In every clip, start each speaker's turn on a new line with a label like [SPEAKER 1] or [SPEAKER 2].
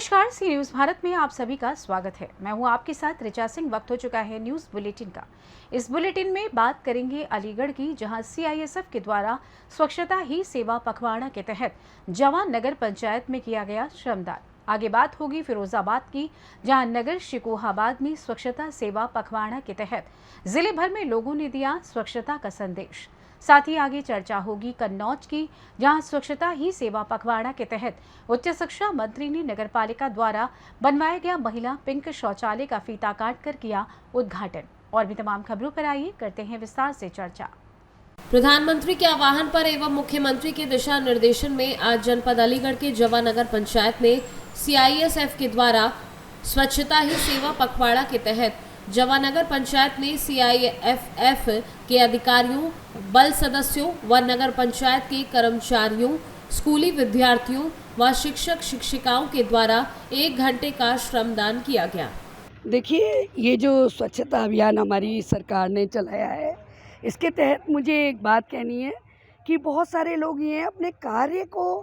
[SPEAKER 1] नमस्कार, सी न्यूज़ भारत में आप सभी का स्वागत है। मैं हूं आपके साथ ऋचा सिंह। वक्त हो चुका है न्यूज़ बुलेटिन का। इस बुलेटिन में बात करेंगे अलीगढ़ की, जहां सीआईएसएफ के द्वारा स्वच्छता ही सेवा पखवाड़ा के तहत जवान नगर पंचायत में किया गया श्रमदान। आगे बात होगी फिरोजाबाद की, जहां नगर शिकोहाबाद में स्वच्छता सेवा पखवाड़ा के तहत जिले भर में लोगों ने दिया स्वच्छता का संदेश। साथ ही आगे चर्चा होगी कन्नौज की, जहां स्वच्छता ही सेवा पखवाड़ा के तहत उच्च शिक्षा मंत्री ने नगरपालिका द्वारा बनवाया गया महिला पिंक शौचालय का फीता काट कर किया उद्घाटन। और भी तमाम खबरों पर आइए करते हैं विस्तार से चर्चा।
[SPEAKER 2] प्रधानमंत्री के आह्वान पर एवं मुख्यमंत्री के दिशा निर्देशन में आज जनपद अलीगढ़ के जवा नगर पंचायत में सीआईएसएफ के द्वारा स्वच्छता ही सेवा पखवाड़ा के तहत जवानगर पंचायत में सीआईएफएफ के अधिकारियों, बल सदस्यों व नगर पंचायत के कर्मचारियों, स्कूली विद्यार्थियों व शिक्षक शिक्षिकाओं के द्वारा 1 घंटे का श्रमदान किया गया।
[SPEAKER 3] देखिए, ये जो स्वच्छता अभियान हमारी सरकार ने चलाया है, इसके तहत मुझे एक बात कहनी है कि बहुत सारे लोग ये अपने कार्य को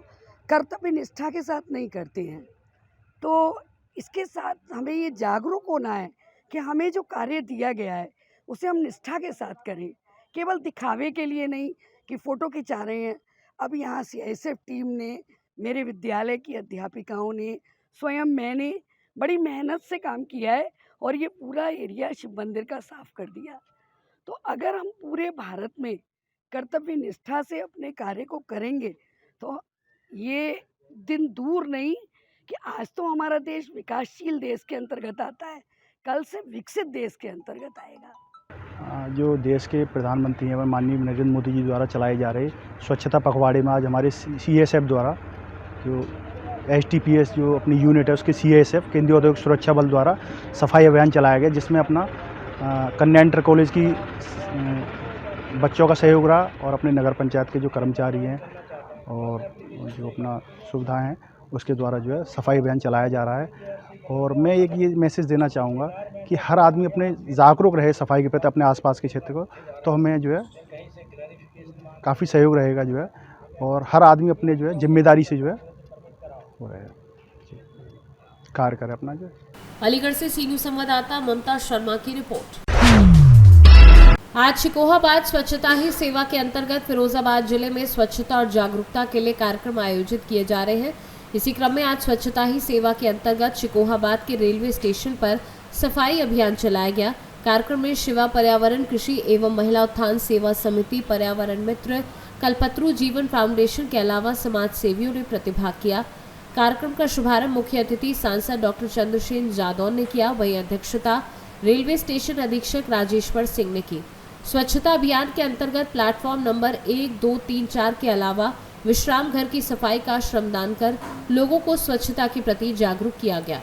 [SPEAKER 3] कर्तव्य निष्ठा के साथ नहीं करते हैं। तो इसके साथ हमें ये जागरूक होना है कि हमें जो कार्य दिया गया है उसे हम निष्ठा के साथ करें, केवल दिखावे के लिए नहीं कि फ़ोटो खिंचा रहे हैं। अब यहाँ सीआईएसएफ टीम ने, मेरे विद्यालय की अध्यापिकाओं ने, स्वयं मैंने बड़ी मेहनत से काम किया है और ये पूरा एरिया शिव मंदिर का साफ़ कर दिया। तो अगर हम पूरे भारत में कर्तव्य निष्ठा से अपने कार्य को करेंगे तो ये दिन दूर नहीं कि आज तो हमारा देश विकासशील देश के अंतर्गत आता है, कल से विकसित देश के अंतर्गत आएगा।
[SPEAKER 4] जो देश के प्रधानमंत्री हैं माननीय नरेंद्र मोदी जी द्वारा चलाए जा रहे स्वच्छता पखवाड़े में आज हमारे सीएसएफ द्वारा, जो एचटीपीएस जो अपनी यूनिट है उसके सीएसएफ केंद्रीय औद्योगिक सुरक्षा बल द्वारा सफाई अभियान चलाया गया, जिसमें अपना कन्या इंटर कॉलेज की बच्चों का सहयोग रहा और अपने नगर पंचायत के जो कर्मचारी हैं और जो अपना सुविधाएं हैं उसके द्वारा जो है सफाई अभियान चलाया जा रहा है। और मैं एक ये मैसेज देना चाहूँगा कि हर आदमी अपने जागरूक रहे सफाई के प्रति अपने आसपास के क्षेत्र को, तो हमें जो है काफ़ी सहयोग रहेगा जो है, और हर आदमी अपने जो है जिम्मेदारी से जो है वो रहे कार्य करे अपना जो।
[SPEAKER 2] अलीगढ़ से सी न्यूज़ संवाददाता ममता शर्मा की रिपोर्ट। आज शिकोहाबाद स्वच्छता ही सेवा के अंतर्गत फिरोजाबाद जिले में स्वच्छता और जागरूकता के लिए कार्यक्रम आयोजित किए जा रहे हैं। इसी क्रम में आज स्वच्छता ही सेवा के अंतर्गत शिकोहाबाद के रेलवे स्टेशन पर सफाई अभियान चलाया गया। कार्यक्रम में शिवा पर्यावरण कृषि एवं महिला उत्थान सेवा समिति, पर्यावरण मित्र, कल्पतरू जीवन फाउंडेशन के अलावा समाज सेवियों ने प्रतिभाग किया। कार्यक्रम का शुभारंभ मुख्य अतिथि सांसद डॉक्टर चंद्रसेन जादौन ने किया, वहीं अध्यक्षता रेलवे स्टेशन अधीक्षक राजेश्वर सिंह ने की। स्वच्छता अभियान के अंतर्गत प्लेटफॉर्म नंबर 1, 2, 3, 4 के अलावा विश्राम घर की सफाई का श्रमदान कर लोगों को स्वच्छता के प्रति जागरूक किया गया।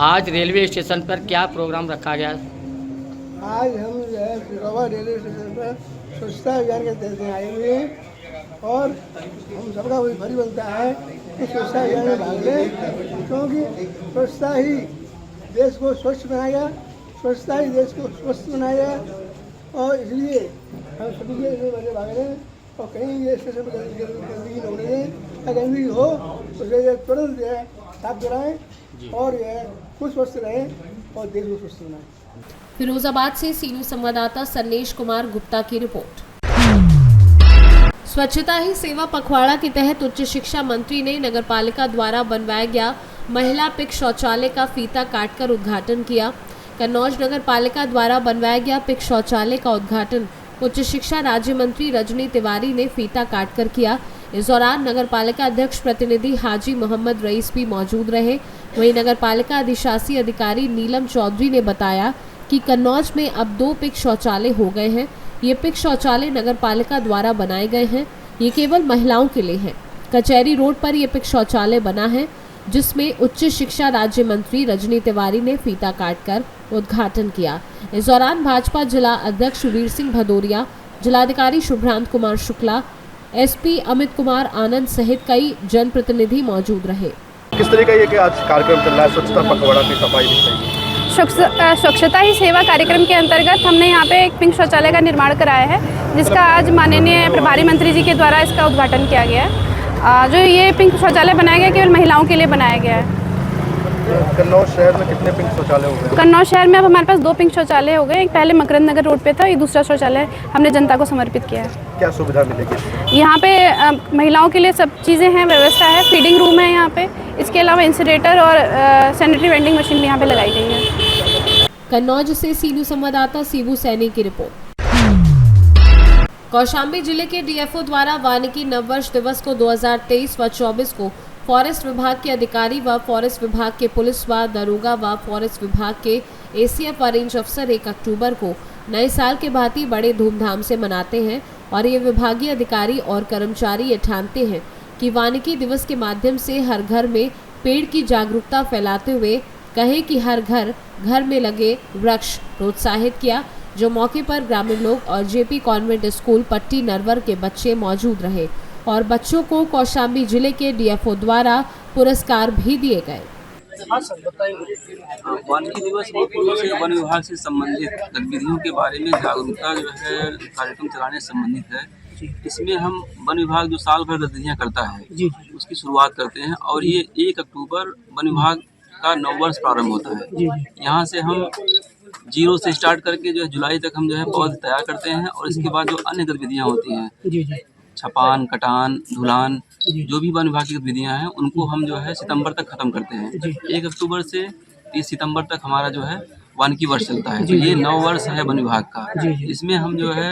[SPEAKER 5] आज रेलवे स्टेशन पर क्या प्रोग्राम रखा गया?
[SPEAKER 6] आज हम जो है फिरोजाबाद रेलवे स्टेशन पर स्वच्छता अभियान के तहत आए हुए हैं और हम सबका वही फर्ज बनता है कि स्वच्छता अभियान में भाग लें, क्योंकि स्वच्छता ही देश को स्वच्छ बनाएगा, स्वच्छता ही देश को स्वस्थ बनाएगा। और इसलिए हम सभी के इसमें भाग लें और कहीं ये स्टेशन पर गंदगी न होने दें। अगर गंदगी हो तो उसे तुरंत जो है साफ कराएं और जो है खुद स्वस्थ रहें और देश को स्वस्थ बनाएं।
[SPEAKER 2] फिरोजाबाद से सी न्यूज़ संवाददाता सन्नेश कुमार गुप्ता की रिपोर्ट। स्वच्छता ही सेवा पखवाड़ा के तहत उच्च शिक्षा मंत्री ने नगरपालिका द्वारा बनवाया गया महिला पिक शौचालय का फीता काटकर उद्घाटन किया। कन्नौज नगर पालिका द्वारा बनवाया गया पिक शौचालय का उद्घाटन उच्च शिक्षा राज्य मंत्री रजनी तिवारी ने फीता काटकर किया। इस दौरान नगर पालिका अध्यक्ष प्रतिनिधि हाजी मोहम्मद रईस भी मौजूद रहे। वहीं नगर पालिका अधिशासी अधिकारी नीलम चौधरी ने बताया कि कन्नौज में अब 2 पिक शौचालय हो गए हैं। ये पिक शौचालय नगर पालिका द्वारा बनाए गए हैं। ये केवल महिलाओं के लिए है। कचहरी रोड पर ये पिक शौचालय बना है, जिसमें उच्च शिक्षा राज्य मंत्री रजनी तिवारी ने फीता काटकर उद्घाटन किया। इस दौरान भाजपा जिला अध्यक्ष वीर सिंह भदौरिया, जिलाधिकारी शुभ्रांत कुमार शुक्ला, एसपी अमित कुमार आनंद सहित कई जनप्रतिनिधि मौजूद रहे।
[SPEAKER 4] किस तरह का ये कि आज कार्यक्रम चल रहा है स्वच्छता पखवाड़ा की सफाई?
[SPEAKER 7] स्वच्छता ही सेवा कार्यक्रम के अंतर्गत हमने यहाँ पे एक पिंक शौचालय का निर्माण कराया है, जिसका आज माननीय प्रभारी मंत्री जी के द्वारा इसका उद्घाटन किया गया है। जो ये पिंक शौचालय बनाया गया केवल महिलाओं के लिए बनाया गया है।
[SPEAKER 8] कन्नौज शहर में कितने पिंक शौचालय हो गए?
[SPEAKER 7] कन्नौज शहर में अब हमारे पास 2 पिंक शौचालय हो गए। एक पहले मकरंद नगर रोड पे था, ये दूसरा शौचालय हमने जनता को समर्पित किया है।
[SPEAKER 8] क्या सुविधा मिलेगी?
[SPEAKER 7] यहाँ पे महिलाओं के लिए सब चीज़ें हैं, व्यवस्था है, फीडिंग रूम है यहाँ पे। इसके अलावा इंसिनरेटर और सैनिटरी वेंडिंग मशीन भी यहाँ पे लगाई गई है।
[SPEAKER 2] कन्नौज से सी न्यूज़ संवाददाता सीबू सैनी की रिपोर्ट। कौशाम्बी जिले के डीएफओ द्वारा वानिकी नववर्ष दिवस को 2023 व 24 को फॉरेस्ट विभाग के अधिकारी व फॉरेस्ट विभाग के पुलिस व दरोगा व फॉरेस्ट विभाग के एसीएफ व रेंज अफसर 1 अक्टूबर को नए साल के भांति बड़े धूमधाम से मनाते हैं और ये विभागीय अधिकारी और कर्मचारी ये ठानते हैं कि वानिकी दिवस के माध्यम से हर घर में पेड़ की जागरूकता फैलाते हुए कहे कि हर घर घर में लगे वृक्ष प्रोत्साहित किया। जो मौके पर ग्रामीण लोग और जेपी कॉन्वेंट स्कूल पट्टी नरवर के बच्चे मौजूद रहे और बच्चों को कौशाम्बी जिले के डीएफओ द्वारा पुरस्कार भी दिए गए।
[SPEAKER 9] वानिकी दिवस मुख्य रूप से वन विभाग से संबंधित गतिविधियों के बारे में जागरूकता जो है कार्यक्रम चलाने से संबंधित है। इसमें हम वन विभाग जो साल भर गतिविधियाँ करता है उसकी शुरुआत करते हैं और ये 1 अक्टूबर वन विभाग का नववर्ष प्रारंभ होता है। यहाँ से हम 0 से स्टार्ट करके जो है जुलाई तक हम जो है पौधे तैयार करते हैं और इसके बाद जो अन्य गतिविधियाँ होती हैं, छपान, कटान, धुलान, जो भी वन विभाग की गतिविधियाँ हैं उनको हम जो है सितंबर तक ख़त्म करते हैं। 1 अक्टूबर से 30 सितंबर तक हमारा जो है वानिकी वर्ष चलता है। तो ये नववर्ष है वन विभाग का। इसमें हम जो है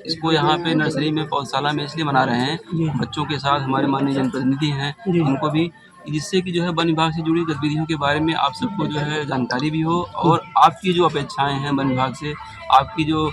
[SPEAKER 9] इसको यहाँ पे नर्सरी में पौधशाला में इसलिए मना रहे हैं, बच्चों के साथ हमारे माननीय जनप्रतिनिधि हैं उनको भी, जिससे कि जो है वन विभाग से जुड़ी गतिविधियों के बारे में आप सबको जो है जानकारी भी हो और आपकी जो अपेक्षाएं हैं वन विभाग से, आपकी जो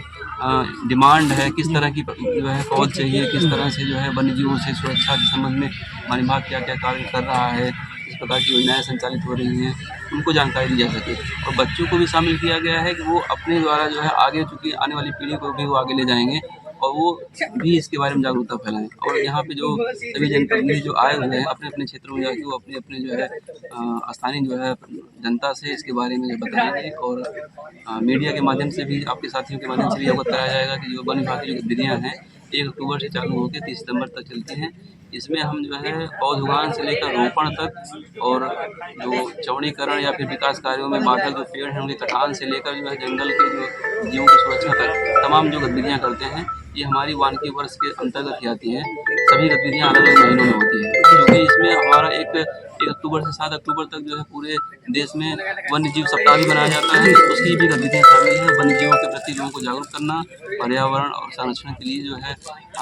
[SPEAKER 9] डिमांड है, किस तरह की जो है पौध चाहिए, किस तरह से जो है वन्य जीवों से सुरक्षा के संबंध में वन विभाग क्या क्या कार्य कर रहा है, किस प्रकार की योजनाएं संचालित हो रही हैं, उनको जानकारी दी जा सके। और बच्चों को भी शामिल किया गया है कि वो अपने द्वारा जो है आगे, चूँकि आने वाली पीढ़ी को भी वो आगे ले जाएंगे और वो भी इसके बारे में जागरूकता फैलाएं। और यहाँ पे जो सभी जनप्रतिनिधि जो आए हुए हैं अपने अपने क्षेत्रों में जाके वो अपने अपने जो है स्थानीय जो है जनता से इसके बारे में जो बताएंगे और मीडिया के माध्यम से भी, आपके साथियों के माध्यम से भी अवगत कराया जाएगा कि जो वन विभाग की जो गतिविधियाँ हैं 1 अक्टूबर से चालू होकर 30 सितंबर तक चलती हैं। इसमें हम जो है पौध उगान से लेकर रोपण तक और जो चौड़ीकरण या फिर विकास कार्यों में बाधक जो पेड़ हैं उनके कटान से लेकर जो है जंगल के जो जीवों की सुरक्षा तक तमाम जो गतिविधियाँ करते हैं ये हमारी वानिकी वर्ष के अंतर्गत ही आती हैं। सभी गतिविधियाँ अलग अलग महीनों में होती हैं, क्योंकि इसमें हमारा 1 अक्टूबर से 7 अक्टूबर तक जो है पूरे देश में वन्य जीव सप्ताह भी मनाया जाता है। उसकी भी गतिविधियाँ शामिल हैं। वन्य जीवों के प्रति लोगों को जागरूक करना, पर्यावरण और संरक्षण के लिए जो है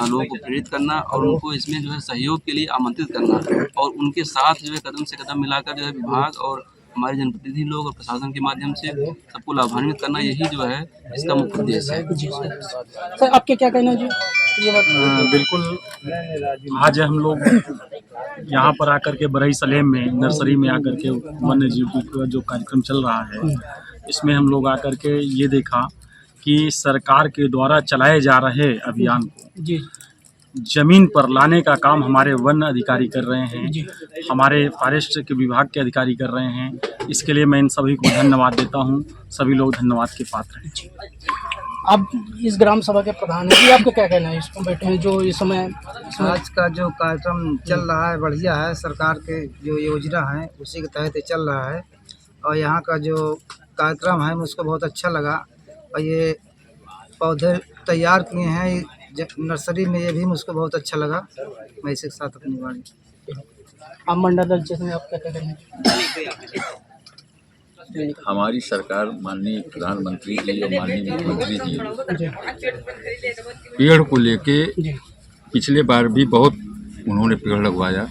[SPEAKER 9] लोगों को प्रेरित करना और उनको इसमें जो है सहयोग के लिए आमंत्रित करना और उनके साथ जो है कदम से कदम मिलाकर जो है विभाग और हमारे जनप्रतिनिधि लोग और प्रशासन के माध्यम से सबको लाभान्वित करना, यही जो है इसका मुख्य उद्देश्य है।
[SPEAKER 10] सर आपके क्या कहना है जी?
[SPEAKER 11] बिल्कुल, आज हम लोग यहाँ पर आकर के बरई सलेम में नर्सरी में आकर के वन्य जीव का जो कार्यक्रम चल रहा है इसमें हम लोग आकर के ये देखा कि सरकार के द्वारा चलाए जा रहे अभियान को जमीन पर लाने का काम हमारे वन अधिकारी कर रहे हैं, हमारे फॉरेस्ट के विभाग के अधिकारी कर रहे हैं। इसके लिए मैं इन सभी को धन्यवाद देता हूं। सभी लोग धन्यवाद के पात्र हैं।
[SPEAKER 10] आप इस ग्राम सभा के प्रधान हैं जी, आपका क्या कहना है इसको बैठे हैं जो इस समय
[SPEAKER 12] आज का जो कार्यक्रम चल रहा है बढ़िया है। सरकार के जो योजना है उसी के तहत चल रहा है और यहाँ का जो कार्यक्रम है मुझको बहुत अच्छा लगा और ये पौधे तैयार किए हैं नर्सरी में, ये भी मुझको बहुत अच्छा लगा। मैं इसी के साथ अपनी बात
[SPEAKER 10] आप मंडल दल में आप क्या कहना है?
[SPEAKER 13] हमारी सरकार माननीय प्रधानमंत्री जी और माननीय मुख्यमंत्री जी पेड़ को लेके पिछले बार भी बहुत उन्होंने पेड़ लगवाया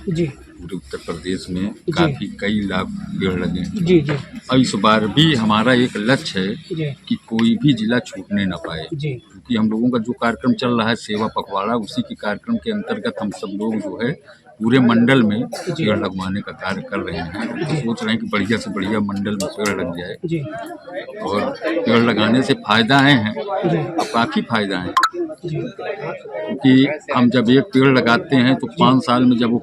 [SPEAKER 13] पूरे उत्तर प्रदेश में, काफ़ी कई लाख पेड़ लगे। और इस बार भी हमारा एक लक्ष्य है कि कोई भी जिला छूटने न पाए, क्योंकि हम लोगों का जो कार्यक्रम चल रहा है सेवा पखवाड़ा, उसी के कार्यक्रम के अंतर्गत हम सब लोग जो है पूरे मंडल में पेड़ लगवाने का कार्य कर रहे हैं। तो सोच रहे हैं कि बढ़िया से बढ़िया मंडल में पेड़ लग जाए और पेड़ लगाने से फायदाएं हैं और काफ़ी फायदा है, क्योंकि हम जब एक पेड़ लगाते हैं तो 5 साल में जब वो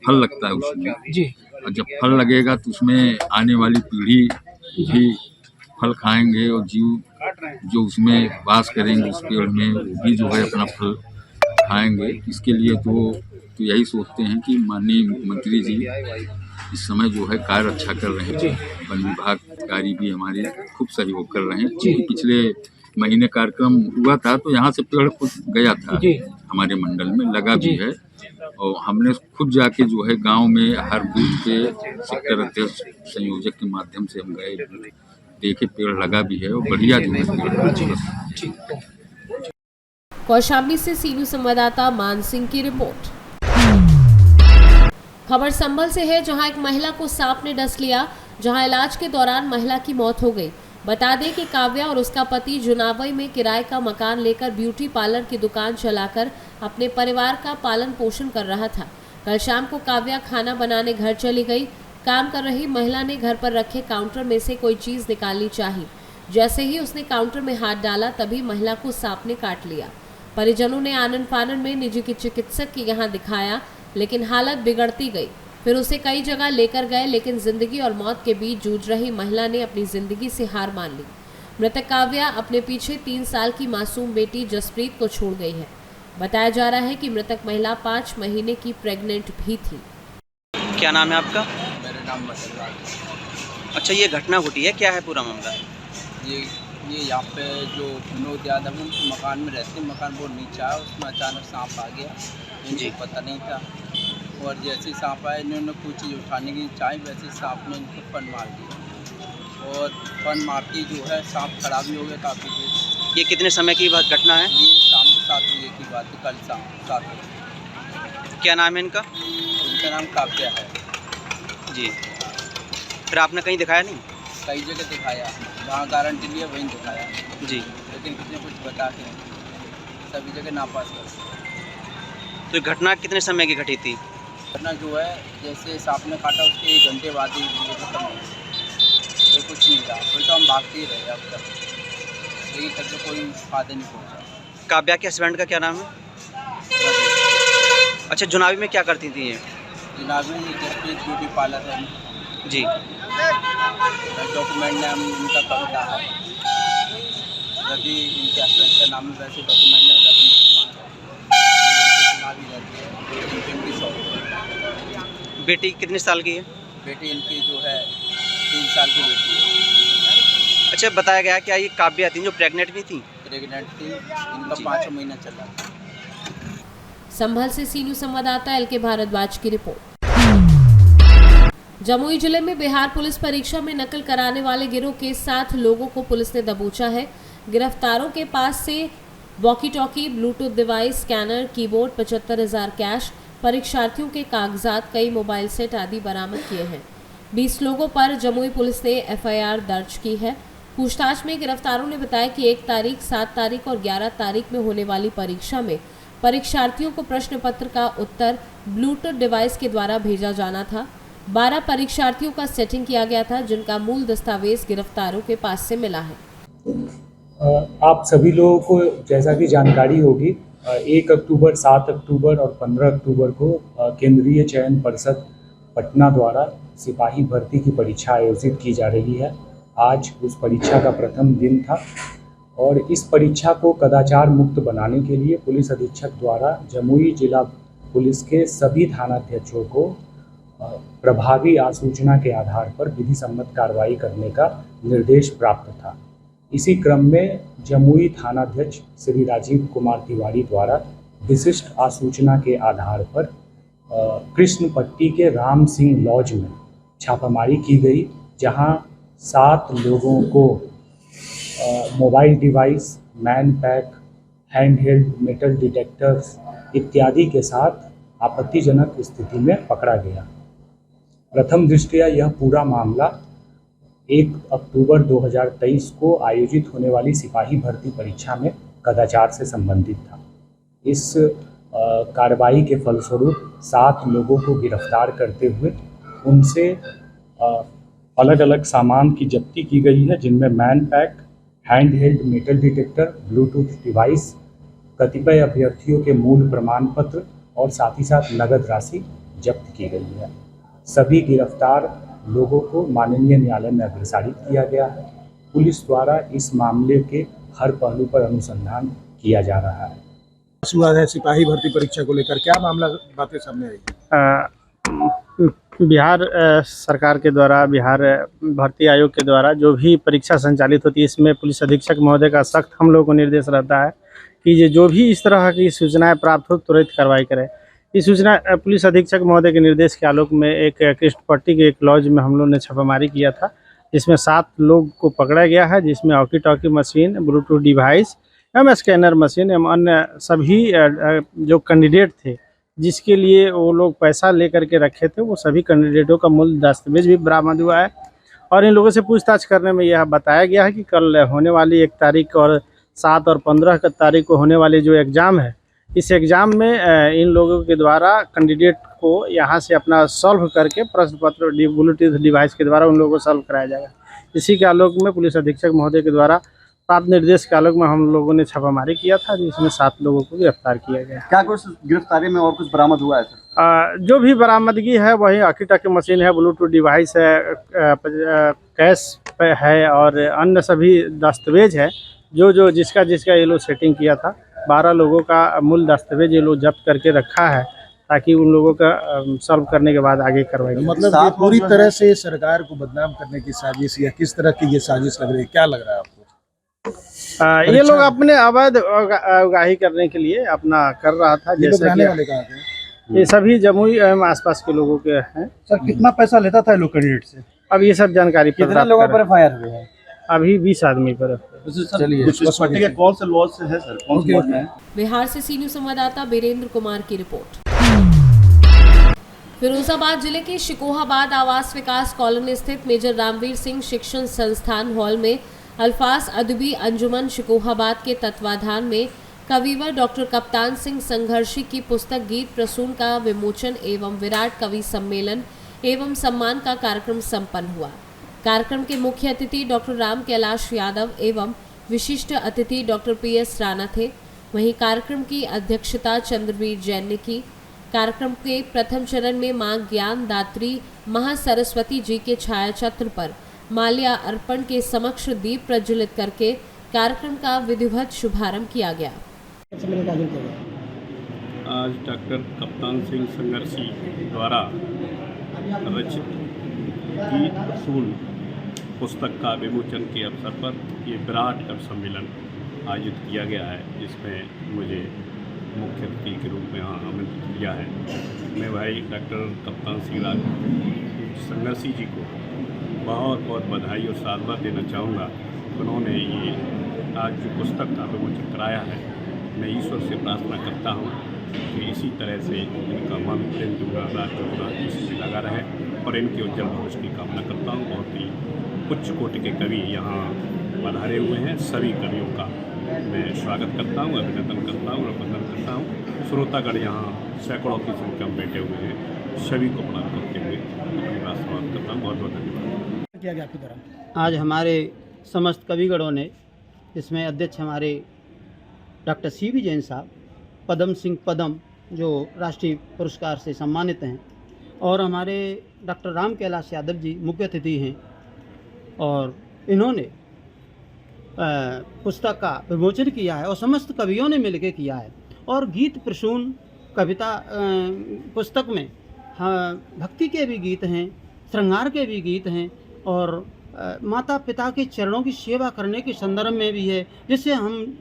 [SPEAKER 13] फल लगता है उसमें, और जब फल लगेगा तो उसमें आने वाली पीढ़ी भी फल खाएंगे और जीव जो उसमें वास करेंगे उस पेड़ में वो भी जो है अपना फल खाएंगे। इसके लिए तो तो यही सोचते हैं कि माननीय मुख्यमंत्री जी इस समय जो है कार्य अच्छा कर रहे हैं। वन विभाग कार्य भी हमारे खूब सहयोग कर रहे हैं। क्योंकि पिछले महीने कार्यक्रम हुआ था तो यहाँ से पेड़ खुद गया था, हमारे मंडल में लगा भी है, और हमने खुद जाके जो है गांव में हर बूथ पे सेक्टर अध्यक्ष संयोजक के माध्यम से हम गए, देखे पेड़ लगा भी है और बढ़िया जो है।
[SPEAKER 2] कौशाम्बी से सीनू संवाददाता मान सिंह की रिपोर्ट। खबर संभल से है, जहां एक महिला को सांप ने डस लिया, जहां इलाज के दौरान महिला की मौत हो गई। बता दें कि काव्या और उसका पति जुनावई में किराए का मकान लेकर ब्यूटी पार्लर की दुकान चलाकर अपने परिवार का पालन पोषण कर रहा था। कल शाम को काव्या खाना बनाने घर चली गई। काम कर रही महिला ने घर पर रखे काउंटर में से कोई चीज निकालनी चाहिए। जैसे ही उसने काउंटर में हाथ डाला तभी महिला को सांप ने काट लिया। परिजनों ने आनन फानन में निजी चिकित्सक के यहाँ दिखाया, लेकिन हालत बिगड़ती गई। फिर उसे कई जगह लेकर गए, लेकिन जिंदगी और मौत के बीच जूझ रही महिला ने अपनी जिंदगी से हार मान ली। मृतक काव्या अपने पीछे 3 साल की मासूम बेटी जसप्रीत को छोड़ गई है। बताया जा रहा है कि मृतक महिला 5 महीने की प्रेग्नेंट भी थी।
[SPEAKER 14] क्या नाम है आपका?
[SPEAKER 15] मेरा नाम मसलराज।
[SPEAKER 14] अच्छा, ये घटना घटी है, क्या है पूरा मामला?
[SPEAKER 15] ये यहाँ पे जो विनोद यादव उनके मकान में रहते हैं, मकान बहुत नीचा है, उसमें अचानक सांप आ गया, इनको पता नहीं था, और जैसे सांप आया इन्होंने कुछ चीज़ उठाने की चाही, वैसे सांप ने इनको फन मार दिया, और फन मारती जो है सांप खराब भी हो गया काफ़ी देर।
[SPEAKER 14] ये कितने समय की घटना है?
[SPEAKER 15] ये शाम को 7 बजे की बात है, कल शाम 7 बजे।
[SPEAKER 14] क्या नाम है इनका?
[SPEAKER 15] इनका नाम काव्या है
[SPEAKER 14] जी। फिर आपने कहीं दिखाया नहीं?
[SPEAKER 15] कई जगह दिखाया, जहाँ गारंटी लिया वहीं दिखाया
[SPEAKER 14] जी,
[SPEAKER 15] लेकिन किसी ने कुछ बता के सभी जगह नापास कर।
[SPEAKER 14] तो घटना कितने समय की घटी थी?
[SPEAKER 15] घटना जो है जैसे सांप ने काटा उसके 1 घंटे बाद ही खत्म हो गई, तो कुछ नहीं रहा, फिर तो हम भागते ही रहे अब तक, लेकिन तक तो कोई फायदा नहीं पहुँचा।
[SPEAKER 14] काव्या के हस्बैंड का क्या नाम है? अच्छा, जुनावी में क्या करती थी ये?
[SPEAKER 15] जुनावी में जसप्रीत ब्यूटी पार्लर है
[SPEAKER 14] जी।
[SPEAKER 15] डॉक्यूमेंट नाम इनका कविता है, रवि इनके हस्बैंड का नाम है, वैसे डॉक्यूमेंट में रविंद्र कुमार है, रहती है, इनकी शॉप।
[SPEAKER 14] बेटी कितने साल की है?
[SPEAKER 15] बेटी इनकी जो है 3 साल की बेटी है।
[SPEAKER 14] अच्छा, बताया गया क्या ये काव्या थी जो प्रेग्नेंट भी थी?
[SPEAKER 15] प्रेग्नेंट थी, इनका 5 महीना चल रहा था।
[SPEAKER 2] संभल से सीनू संवाददाता LK भारद्वाज की रिपोर्ट। जमुई जिले में बिहार पुलिस परीक्षा में नकल कराने वाले गिरोह के 7 लोगों को पुलिस ने दबोचा है। गिरफ्तारों के पास से walkie talkie, Bluetooth device, scanner, keyboard, 75,000 cash, परीक्षार्थियों के कागजात, कई मोबाइल सेट आदि बरामद किए हैं। 20 लोगों पर जमुई पुलिस ने FIR दर्ज की है। पूछताछ में गिरफ्तारों ने बताया कि 1 तारीख, 7 तारीख और 11 तारीख में होने वाली परीक्षा में परीक्षार्थियों को प्रश्न पत्र का उत्तर ब्लूटूथ डिवाइस के द्वारा भेजा जाना था। 12 परीक्षार्थियों का सेटिंग किया गया था, जिनका मूल दस्तावेज गिरफ्तारों के पास से मिला है।
[SPEAKER 16] आप सभी लोगों को जैसा कि जानकारी होगी, 1 अक्टूबर, 7 अक्टूबर और 15 अक्टूबर को केंद्रीय चयन परिषद पटना द्वारा सिपाही भर्ती की परीक्षा आयोजित की जा रही है। आज उस परीक्षा का प्रथम दिन था और इस परीक्षा को कदाचार मुक्त बनाने के लिए पुलिस अधीक्षक द्वारा जमुई जिला पुलिस के सभी थानाध्यक्षों को प्रभावी आसूचना के आधार पर विधि सम्मत कार्रवाई करने का निर्देश प्राप्त था। इसी क्रम में जमुई थानाध्यक्ष श्री राजीव कुमार तिवारी द्वारा विशिष्ट आसूचना के आधार पर कृष्णपट्टी के राम सिंह लॉज में छापामारी की गई, जहां 7 लोगों को mobile device, man pack, handheld metal detectors इत्यादि के साथ आपत्तिजनक स्थिति में पकड़ा गया। प्रथम दृष्टया यह पूरा मामला 1 अक्टूबर 2023 को आयोजित होने वाली सिपाही भर्ती परीक्षा में कदाचार से संबंधित था। इस कार्रवाई के फलस्वरूप 7 लोगों को गिरफ्तार करते हुए उनसे अलग अलग सामान की जब्ती की गई है, जिनमें man pack, handheld metal detector, Bluetooth device, कतिपय अभ्यर्थियों के मूल प्रमाण पत्र और साथ ही साथ नगद राशि जब्त की गई है। सभी गिरफ्तार लोगों को माननीय न्यायालय में अग्रसारित किया गया है। पुलिस द्वारा इस मामले के हर पहलू पर अनुसंधान किया जा रहा है।
[SPEAKER 8] हुआ है सिपाही भर्ती परीक्षा को लेकर, क्या मामला बातें सामने आई?
[SPEAKER 17] बिहार सरकार के द्वारा, बिहार भर्ती आयोग के द्वारा जो भी परीक्षा संचालित होती है, इसमें पुलिस अधीक्षक महोदय का सख्त हम लोगों को निर्देश रहता है कि ये जो भी इस तरह की सूचनाएं प्राप्त हो तुरंत कार्रवाई करें। इस सूचना पुलिस अधीक्षक महोदय के निर्देश के आलोक में एक कृष्णपट्टी के एक लॉज में हम लोग ने छापामारी किया था, जिसमें 7 लोग को पकड़ा गया है, जिसमें walkie talkie machine, Bluetooth device एवं स्कैनर मशीन एवं अन्य सभी जो कैंडिडेट थे जिसके लिए वो लोग पैसा लेकर के रखे थे, वो सभी कैंडिडेटों का मूल दस्तावेज भी बरामद हुआ है। और इन लोगों से पूछताछ करने में यह बताया गया है कि कल होने वाली 1 तारीख और 7 और 15 तारीख को होने वाले जो एग्ज़ाम है, इस एग्ज़ाम में इन लोगों के द्वारा कैंडिडेट को यहाँ से अपना सॉल्व करके प्रश्न पत्र ब्लूटूथ डिवाइस के द्वारा उन लोगों को सॉल्व कराया जाएगा। इसी के आलोक में पुलिस अधीक्षक महोदय के द्वारा प्राप्त निर्देश के आलोक में हम लोगों ने छापामारी किया था, जिसमें 7 लोगों को गिरफ्तार किया गया।
[SPEAKER 8] क्या कुछ गिरफ्तारी में और कुछ बरामद हुआ है सर?
[SPEAKER 17] जो भी बरामदगी है वही वॉकी टॉकी मशीन है, ब्लूटूथ डिवाइस है, कैश है और अन्य सभी दस्तावेज है जो जिसका ये लोग सेटिंग किया था। 12 लोगों का मूल दस्तावेज ये लोग जब्त करके रखा है ताकि उन लोगों का सॉल्व करने के बाद आगे कार्रवाई।
[SPEAKER 8] मतलब ये पूरी तरह से सरकार को बदनाम करने की साजिश या किस तरह की ये साजिश लग रही है, क्या लग रहा है आपको?
[SPEAKER 17] ये लोग अपने अवैध उगाही करने के लिए अपना कर रहा था। जैसे
[SPEAKER 8] रहने वाले कहाँ के?
[SPEAKER 17] ये सभी जमुई एवं आसपास के लोगों के हैं।
[SPEAKER 8] सर कितना पैसा लेता था लोग कैंडिडेट से?
[SPEAKER 17] अब ये सब जानकारी
[SPEAKER 8] कितने लोगों पर फायर हुए हैं?
[SPEAKER 17] अभी 20 आदमी पर।
[SPEAKER 8] चलिए कौन से लॉज से है सर? कौन से?
[SPEAKER 2] बिहार से सी न्यूज़ संवाददाता बीरेंद्र कुमार की रिपोर्ट। फिरोजाबाद जिले के शिकोहाबाद आवास विकास कॉलोनी स्थित मेजर रामवीर सिंह शिक्षण संस्थान हॉल में अल्फाज अदबी अंजुमन शिकोहाबाद के तत्वाधान में कविवर डॉक्टर कप्तान सिंह संघर्षी की पुस्तक गीत प्रसून का विमोचन एवं विराट कवि सम्मेलन एवं सम्मान का कार्यक्रम संपन्न हुआ। कार्यक्रम के मुख्य अतिथि डॉक्टर राम कैलाश यादव एवं विशिष्ट अतिथि डॉक्टर PS राणा थे। वहीं कार्यक्रम की अध्यक्षता चंद्रवीर जैन ने की। कार्यक्रम के प्रथम चरण में मां ज्ञान दात्री महासरस्वती जी के छायाचित्र पर माल्या अर्पण के समक्ष दीप प्रज्वलित करके कार्यक्रम का विधिवत शुभारंभ किया गया।
[SPEAKER 18] आज डॉक्टर कप्तान सिंह संघर्षी द्वारा रचित गीत प्रसून पुस्तक का विमोचन के अवसर पर ये विराट कवि सम्मेलन आयोजित किया गया है, जिसमें मुझे मुख्य अतिथि के रूप में यहाँ आमंत्रित किया है। मैं भाई डॉक्टर कप्तान सिंह संघर्षी जी को बहुत बहुत बधाई और साधुवाद देना चाहूँगा। उन्होंने ये आज जो पुस्तक का विमोचन कराया है, मैं ईश्वर से प्रार्थना करता हूँ कि इसी तरह से इनका मन प्रेम दूंगा राज इसी से लगा रहे और इनके उज्जवल भविष्य की कामना करता हूँ। बहुत ही उच्च कोटि के कवि यहाँ पधारे हुए हैं, सभी कवियों का मैं स्वागत करता हूँ, अभिनंदन करता हूँ और वंदन करता हूँ। श्रोतागण यहाँ सैकड़ों की संख्या में बैठे हुए हैं, सभी को प्रणाम करते हुए अपनी बात समाप्त करता हूँ। बहुत बहुत धन्यवाद।
[SPEAKER 19] आज हमारे समस्त कविगणों ने, इसमें अध्यक्ष हमारे डॉक्टर CB जैन साहब, पद्म सिंह पद्म जो राष्ट्रीय पुरस्कार से सम्मानित हैं, और हमारे डॉक्टर राम कैलाश यादव जी मुख्य अतिथि हैं, और इन्होंने पुस्तक का विमोचन किया है और समस्त कवियों ने मिलकर किया है। और गीत प्रसून कविता पुस्तक में भक्ति के भी गीत हैं, श्रृंगार के भी गीत हैं और माता पिता के चरणों की सेवा करने के संदर्भ में भी है, जिससे हम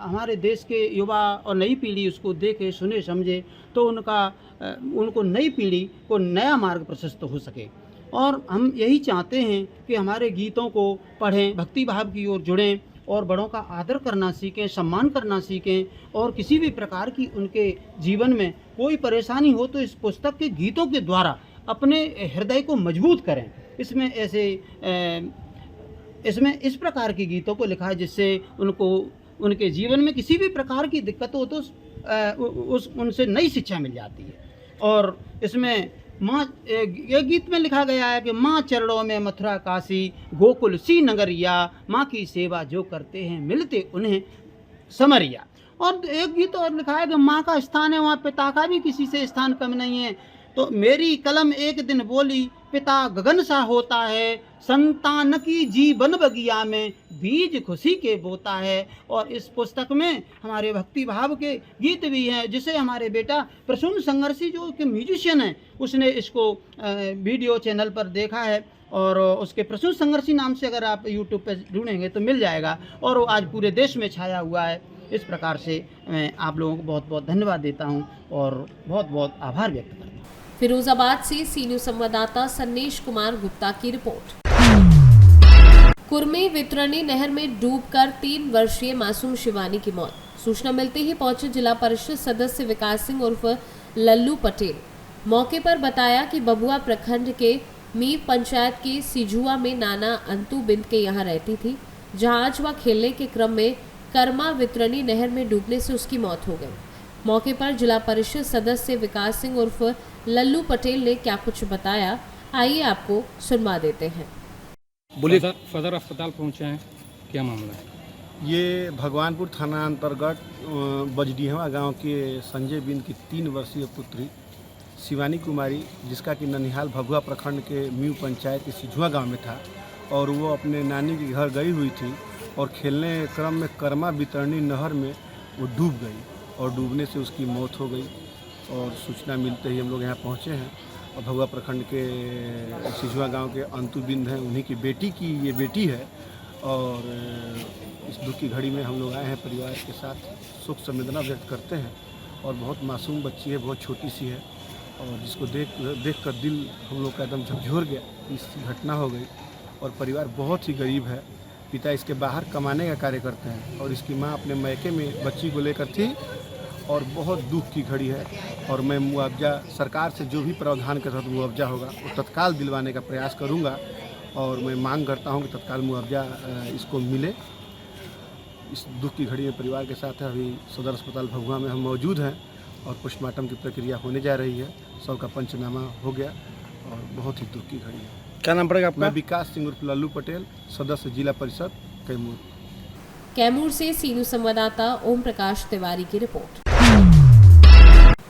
[SPEAKER 19] हमारे देश के युवा और नई पीढ़ी उसको देखे सुने समझे तो उनको नई पीढ़ी को नया मार्ग प्रशस्त हो सके। और हम यही चाहते हैं कि हमारे गीतों को पढ़ें, भक्ति भाव की ओर जुड़ें और बड़ों का आदर करना सीखें, सम्मान करना सीखें, और किसी भी प्रकार की उनके जीवन में कोई परेशानी हो तो इस पुस्तक के गीतों के द्वारा अपने हृदय को मजबूत करें। इसमें इस प्रकार के गीतों को लिखा है जिससे उनके जीवन में किसी भी प्रकार की दिक्कत हो तो उनसे नई शिक्षा मिल जाती है। और इसमें ये गीत में लिखा गया है कि माँ चरणों में मथुरा काशी गोकुल सी नगरिया, माँ की सेवा जो करते हैं मिलते उन्हें समरिया। और एक गीत और लिखा है कि माँ का स्थान है वहाँ पिता का भी किसी से स्थान कम नहीं है। तो मेरी कलम एक दिन बोली, पिता गगन सा होता है, संतान की जीवन बगिया में बीज खुशी के बोता है। और इस पुस्तक में हमारे भक्ति भाव के गीत भी हैं, जिसे हमारे बेटा प्रसून संघर्षी जो कि म्यूजिशियन हैं, उसने इसको वीडियो चैनल पर देखा है और उसके प्रसून संघर्षी नाम से अगर आप यूट्यूब पर ढूंढेंगे तो मिल जाएगा और वो आज पूरे देश में छाया हुआ है। इस प्रकार से मैं आप लोगों को बहुत बहुत धन्यवाद देता हूं और बहुत बहुत आभार व्यक्त करता हूं।
[SPEAKER 2] फिरोजाबाद से सी न्यूज संवाददाता सन्नेश कुमार गुप्ता की रिपोर्ट। कुर्मी वितरणी नहर में डूबकर 3 वर्षीय मासूम शिवानी की मौत। सूचना मिलते ही पहुंचे जिला परिषद सदस्य विकास सिंह उर्फ लल्लू पटेल। मौके पर बताया कि बबुआ प्रखंड के मीव पंचायत के सिजुआ में नाना अंतु बिंद के यहाँ रहती थी, जहां आज वह खेलने के क्रम में कर्मा वितरणी नहर में डूबने से उसकी मौत हो गई। मौके पर जिला परिषद सदस्य विकास सिंह उर्फ लल्लू पटेल ने क्या कुछ बताया, आइए आपको सुनवा देते हैं।
[SPEAKER 20] बोलिए सदर अस्पताल पहुंचे हैं, क्या मामला है?
[SPEAKER 8] ये भगवानपुर थाना अंतर्गत बजडीहवा गांव के संजय बिंद की 3 वर्षीय पुत्री शिवानी कुमारी, जिसका कि ननिहाल भभुआ प्रखंड के मीव पंचायत के सिजुआ गांव में था और वो अपने नानी के घर गई हुई थी और खेलने क्रम में कर्मा वितरणी नहर में वो डूब गई और डूबने से उसकी मौत हो गई। और सूचना मिलते ही हम लोग यहाँ पहुँचे हैं और भभुआ प्रखंड के सिजुआ गांव के अंतु बिंद हैं, उन्हीं की बेटी की ये बेटी है। और इस दुख की घड़ी में हम लोग आए हैं परिवार के साथ, शोक संवेदना व्यक्त करते हैं। और बहुत मासूम बच्ची है, बहुत छोटी सी है और जिसको देख कर दिल हम लोग का एकदम झकझोर गया। इस घटना हो गई और परिवार बहुत ही गरीब है। पिता इसके बाहर कमाने का कार्य करते हैं और इसकी माँ अपने मैके में बच्ची को लेकर थी और बहुत दुख की घड़ी है। और मैं मुआवजा सरकार से जो भी प्रावधान के तहत मुआवजा होगा वो तत्काल दिलवाने का प्रयास करूँगा और मैं मांग करता हूँ कि तत्काल मुआवजा इसको मिले। इस दुख की घड़ी में परिवार के साथ है। अभी सदर अस्पताल भभुआ में हम मौजूद हैं और पोस्टमार्टम की प्रक्रिया होने जा रही है। सब का पंचनामा हो गया और बहुत ही दुख की घड़ी है।
[SPEAKER 20] क्या नाम पड़ेगा आपका?
[SPEAKER 8] मैं विकास सिंह उर्फ लल्लू पटेल, सदस्य जिला परिषद कैमूर।
[SPEAKER 2] कैमूर से सीनू संवाददाता ओम प्रकाश तिवारी की रिपोर्ट।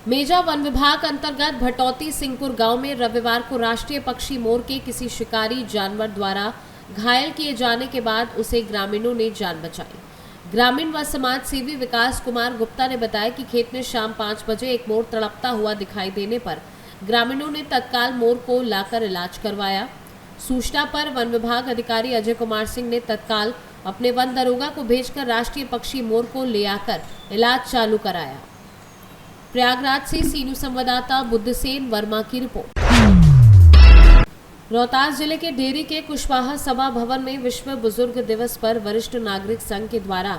[SPEAKER 2] मेजा वन विभाग अंतर्गत भटौती सिंहपुर गांव में रविवार को राष्ट्रीय पक्षी मोर के किसी शिकारी जानवर द्वारा घायल किए जाने के बाद उसे ग्रामीणों ने जान बचाई। ग्रामीण व समाज सेवी विकास कुमार गुप्ता ने बताया कि खेत में शाम 5 बजे एक मोर तड़पता हुआ दिखाई देने पर ग्रामीणों ने तत्काल मोर को लाकर इलाज करवाया। सूचना पर वन विभाग अधिकारी अजय कुमार सिंह ने तत्काल अपने वन दरोगा को भेजकर राष्ट्रीय पक्षी मोर को ले आकर इलाज चालू कराया। प्रयागराज से सीनू संवाददाता बुद्धसेन वर्मा की रिपोर्ट। रोहतास जिले के डेरी के कुशवाहा सभा भवन में विश्व बुजुर्ग दिवस पर वरिष्ठ नागरिक संघ के द्वारा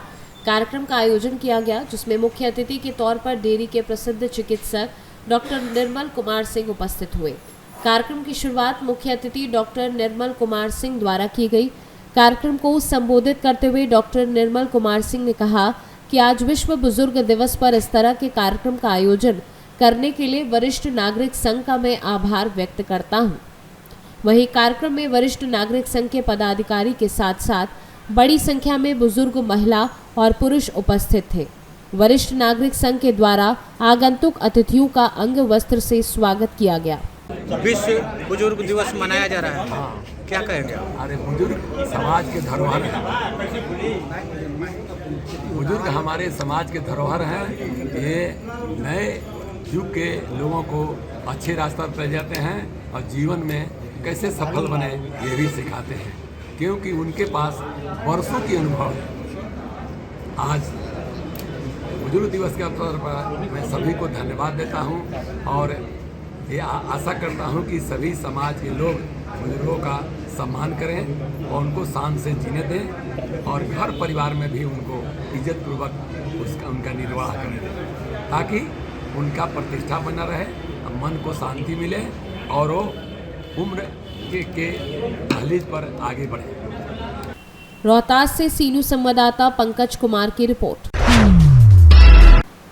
[SPEAKER 2] कार्यक्रम का आयोजन किया गया, जिसमें मुख्य अतिथि के तौर पर डेरी के प्रसिद्ध चिकित्सक डॉक्टर निर्मल कुमार सिंह उपस्थित हुए। कार्यक्रम की शुरुआत मुख्य अतिथि डॉक्टर निर्मल कुमार सिंह द्वारा की गई। कार्यक्रम को संबोधित करते हुए डॉक्टर निर्मल कुमार सिंह ने कहा कि आज विश्व बुजुर्ग दिवस पर इस तरह के कार्यक्रम का आयोजन करने के लिए वरिष्ठ नागरिक संघ का मैं आभार व्यक्त करता हूं। वहीं कार्यक्रम में वरिष्ठ नागरिक संघ के पदाधिकारी के साथ साथ बड़ी संख्या में बुजुर्ग महिला और पुरुष उपस्थित थे। वरिष्ठ नागरिक संघ के द्वारा आगंतुक अतिथियों का अंग वस्त्र से स्वागत किया गया।
[SPEAKER 21] विश्व बुजुर्ग दिवस मनाया जा रहा है, क्या कहेंगे?
[SPEAKER 22] अरे बुजुर्ग समाज के धरोहर हैं, बुजुर्ग हमारे समाज के धरोहर हैं। ये नए युग के लोगों को अच्छे रास्ता पर ले जाते हैं और जीवन में कैसे सफल बने ये भी सिखाते हैं, क्योंकि उनके पास वर्षों की अनुभव है। आज बुजुर्ग दिवस के अवसर पर मैं सभी को धन्यवाद देता हूं और ये आशा करता हूं कि सभी समाज के लोग बुजुर्गों का सम्मान करें और उनको शान से जीने दें और घर परिवार में भी उनको इज्जतपूर्वक उनका निर्वाह करें, ताकि उनका प्रतिष्ठा बना रहे, मन को शांति मिले और वो उम्र के दहलीज पर आगे बढ़े।
[SPEAKER 2] रोहतास से सीनू संवाददाता पंकज कुमार की रिपोर्ट।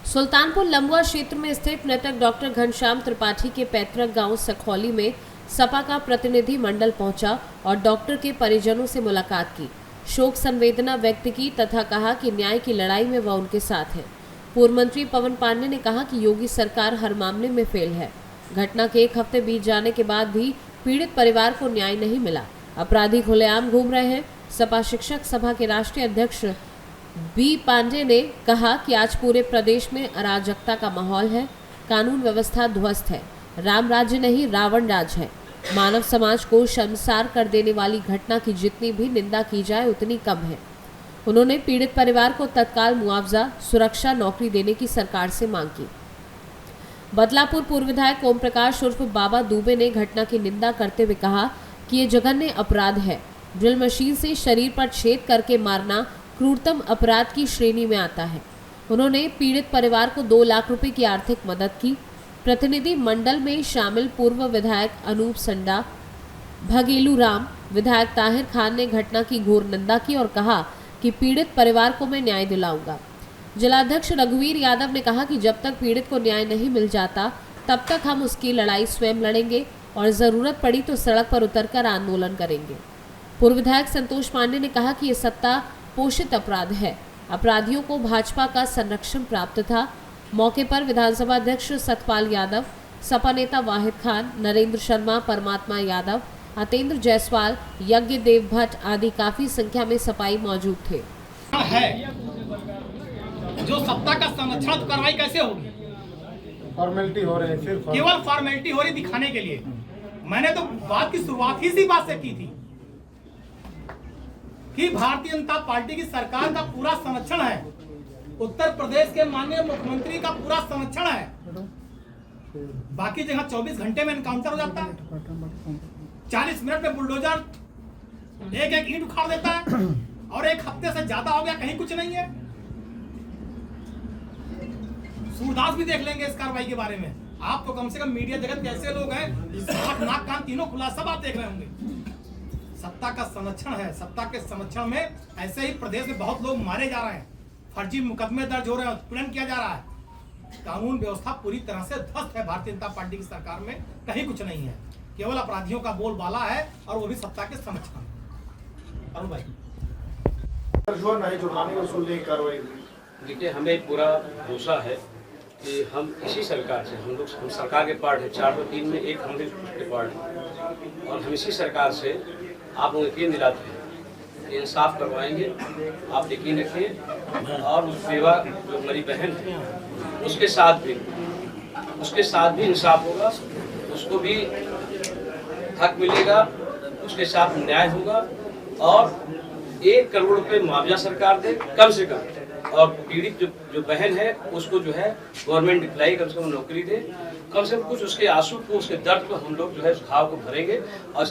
[SPEAKER 2] सुल्तानपुर लंबुआ क्षेत्र में स्थित मृतक डॉक्टर घनश्याम त्रिपाठी के पैतृक गांव सखौली में सपा का प्रतिनिधि मंडल पहुंचा और डॉक्टर के परिजनों से मुलाकात की, शोक संवेदना व्यक्त की तथा कहा कि न्याय की लड़ाई में वह उनके साथ है। पूर्व मंत्री पवन पांडे ने कहा कि योगी सरकार हर मामले में फेल है। घटना के 1 हफ्ते बीत जाने के बाद भी पीड़ित परिवार को न्याय नहीं मिला। अपराधी खुलेआम घूम रहे हैं। सपा शिक्षक सभा के राष्ट्रीय अध्यक्ष बी पांडे ने कहा कि आज पूरे प्रदेश में अराजकता का माहौल है, कानून व्यवस्था ध्वस्त है, राम राज्य नहीं रावण राज है। मानव समाज को शर्मसार कर देने वाली घटना की जितनी भी निंदा की जाए उतनी कम है। उन्होंने पीड़ित परिवार को तत्काल मुआवजा, सुरक्षा, नौकरी देने की सरकार से मांग की। बदलापुर पूर्व विधायक ओम प्रकाश उर्फ बाबा दुबे ने घटना की निंदा करते हुए कहा कि ये जघन्य अपराध है। ड्रिल मशीन से शरीर पर छेद करके मारना क्रूरतम अपराध की श्रेणी में आता है। उन्होंने पीड़ित परिवार को 2 लाख रुपए की आर्थिक मदद की। प्रतिनिधि मंडल में शामिल पूर्व विधायक अनूप संडा, भगेलू राम, विधायक ताहिर खान ने घटना की घोर निंदा की और कहा कि पीड़ित परिवार को मैं न्याय दिलाऊंगा। जिलाध्यक्ष रघुवीर यादव ने कहा कि जब तक पीड़ित को न्याय नहीं मिल जाता तब तक हम उसकी लड़ाई स्वयं लड़ेंगे और जरूरत पड़ी तो सड़क पर उतरकर आंदोलन करेंगे। पूर्व विधायक संतोष पांडे ने कहा कि ये सत्ता पोषित अपराध है। अपराधियों को भाजपा का संरक्षण प्राप्त था। मौके पर विधानसभा अध्यक्ष सतपाल यादव, सपा नेता वाहिद खान, नरेंद्र शर्मा, परमात्मा यादव, अतेंद्र जायसवाल, यज्ञ देव भट्ट आदि काफी संख्या में सपाई मौजूद थे।
[SPEAKER 21] जो सत्ता का संरक्षण, कार्रवाई कैसे होगी?
[SPEAKER 8] फॉर्मेलिटी हो रही है, सिर्फ
[SPEAKER 21] केवल फॉर्मेलिटी हो रही दिखाने के लिए। मैंने तो बात की शुरुआत ही इसी बात से की थी कि भारतीय जनता पार्टी की सरकार का पूरा संरक्षण है, उत्तर प्रदेश के माननीय मुख्यमंत्री का पूरा संरक्षण है। बाकी जगह 24 घंटे में एनकाउंटर हो जाता है, 40 मिनट में बुलडोजर एक ईंट उखाड़ देता है और 1 हफ्ते से ज्यादा हो गया, कहीं कुछ नहीं है। सूरदास भी देख लेंगे इस कार्रवाई के बारे में। आप तो कम से कम मीडिया जगत के ऐसे लोग हैं, आँख नाक कान तीनों खुला, सब आप देख रहे होंगे। सत्ता का संरक्षण है। सत्ता के संरक्षण में ऐसे ही प्रदेश में बहुत लोग मारे जा रहे हैं, फर्जी मुकदमे दर्ज हो रहे हैं, उत्पीड़न किया जा रहा है। कानून व्यवस्था पूरी तरह से ध्वस्त है। भारतीय जनता पार्टी की सरकार में कहीं कुछ नहीं है, केवल अपराधियों का बोलबाला है और वो भी सत्ता के संरक्षण। अरुण भाई,
[SPEAKER 8] नहीं जुर्माने वसूलने की कार्रवाई हुई।
[SPEAKER 1] देखिए, हमें पूरा भरोसा है कि हम इसी सरकार से, हम सरकार के पार्ट है, 4 तो 3 में एक हम के पार्ट है, और हम इसी सरकार से आप लोग यकीन दिलाते हैं, इंसाफ करवाएंगे। आप यकीन रखिए। और उस बेवा जो हमारी बहन है उसके साथ भी इंसाफ होगा, उसको भी हक मिलेगा, उसके साथ न्याय होगा और 1 करोड़ रुपए मुआवजा सरकार दे कम से कम। और पीड़ित जो बहन है उसको जो है गवर्नमेंट एम्प्लॉई कम से कम नौकरी दे, कम से कम कुछ उसके आंसू को, उसके दर्द को हम लोग जो है घाव को भरेंगे। और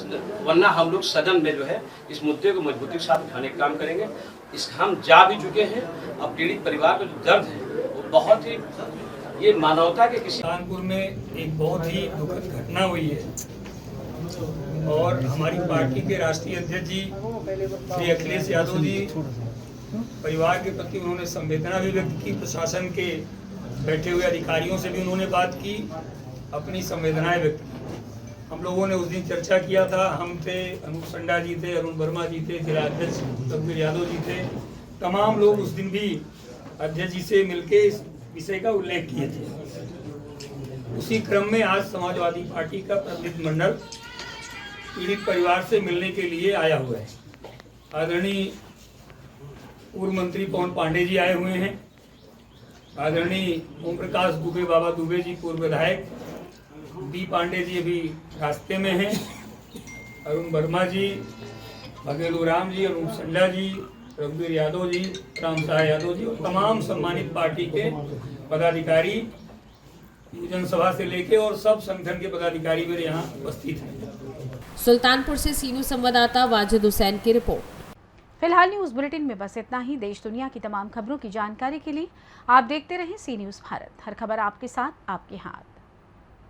[SPEAKER 1] वरना हम लोग सदन में जो है इस मुद्दे को मजबूती के साथ उठाने का काम करेंगे। इस हम जा भी चुके हैं। अब पीड़ित परिवार का जो दर्द है वो बहुत ही, ये मानवता के किसी।
[SPEAKER 3] कानपुर में एक बहुत ही दुखद घटना हुई है और हमारी पार्टी के राष्ट्रीय अध्यक्ष जी श्री अखिलेश यादव जी परिवार के प्रति उन्होंने संवेदना भी व्यक्त की। प्रशासन के बैठे हुए अधिकारियों से भी उन्होंने बात की, अपनी संवेदनाएं व्यक्त की। हम लोगों ने उस दिन चर्चा किया था, हम थे, अनूप संडा जी थे, अरुण वर्मा जी थे, जिला अध्यक्ष रघुवीर यादव जी थे, तमाम लोग उस दिन भी अध्यक्ष जी से मिलकर इस विषय का उल्लेख किए थे। उसी क्रम में आज समाजवादी पार्टी का प्रतिनिधि मंडल पीड़ित परिवार से मिलने के लिए आया हुआ है। आदरणीय पूर्व मंत्री पवन पांडे जी आए हुए हैं, आदरणीय ओम प्रकाश दुबे, बाबा दुबे जी पूर्व विधायक, बी पांडे जी अभी रास्ते में हैं, अरुण वर्मा जी, भगेलू राम जी, अनूप संडा जी, रघुवीर यादव जी, राम साह यादव जी और तमाम सम्मानित पार्टी के पदाधिकारी, जनसभा से लेके और सब संगठन के पदाधिकारी मेरे यहाँ उपस्थित हैं।
[SPEAKER 2] सुल्तानपुर से सी न्यूज़ संवाददाता वाजिद हुसैन की रिपोर्ट।
[SPEAKER 23] फिलहाल न्यूज़ बुलेटिन में बस इतना ही। देश दुनिया की तमाम खबरों की जानकारी के लिए आप देखते रहें सी न्यूज़ भारत। हर खबर आपके साथ, आपके हाथ।